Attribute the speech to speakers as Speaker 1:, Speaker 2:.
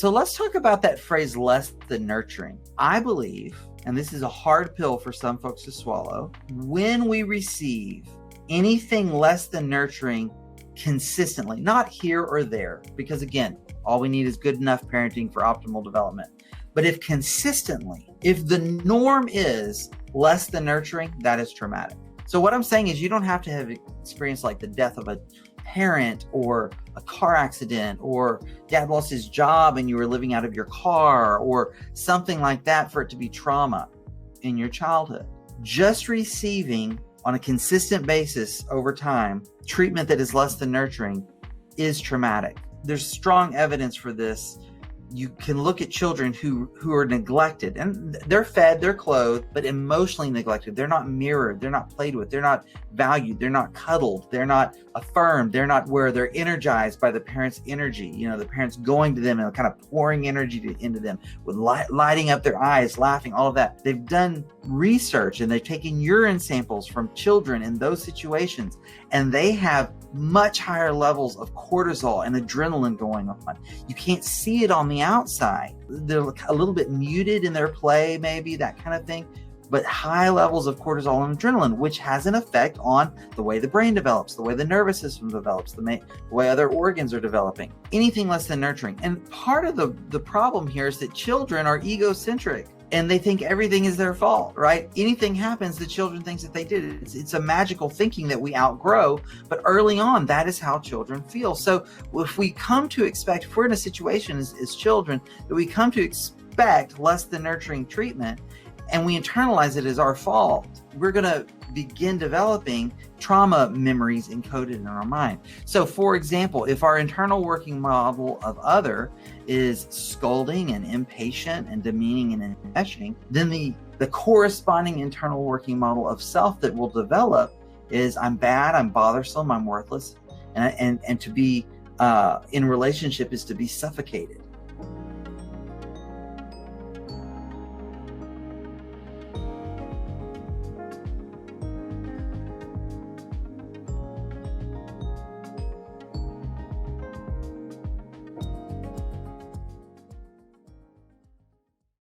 Speaker 1: So let's talk about that phrase, less than nurturing. I believe, and this is a hard pill for some folks to swallow, when we receive anything less than nurturing consistently, not here or there, because again, all we need is good enough parenting for optimal development. But if consistently, if the norm is less than nurturing, that is traumatic. So what I'm saying is you don't have to have experienced like the death of a parent or a car accident, or dad lost his job and you were living out of your car, or something like that for it to be trauma in your childhood. Just receiving on a consistent basis over time treatment that is less than nurturing is traumatic. There's strong evidence for this. You can look at children who are neglected, and they're fed, they're clothed, but emotionally neglected. They're not mirrored, they're not played with, they're not valued, they're not cuddled, they're not affirmed, they're not where they're energized by the parents' energy. You know, the parents going to them and kind of pouring energy into them with lighting up their eyes, laughing, all of that. They've done research and they've taken urine samples from children in those situations, and they have much higher levels of cortisol and adrenaline going on. You can't see it on the outside. They're a little bit muted in their play, maybe that kind of thing, but high levels of cortisol and adrenaline, which has an effect on the way the brain develops, the way the nervous system develops, the way other organs are developing. Anything less than nurturing. And part of the problem here is that children are egocentric and they think everything is their fault, right? Anything happens, the children thinks that they did. It's a magical thinking that we outgrow, but early on, that is how children feel. So if we come to expect, if we're in a situation as children, that we come to expect less than nurturing treatment, and we internalize it as our fault, we're going to begin developing trauma memories encoded in our mind. So for example, if our internal working model of other is scolding and impatient and demeaning and enmeshing, then the corresponding internal working model of self that will develop is I'm bad, I'm bothersome, I'm worthless, and to be in relationship is to be suffocated.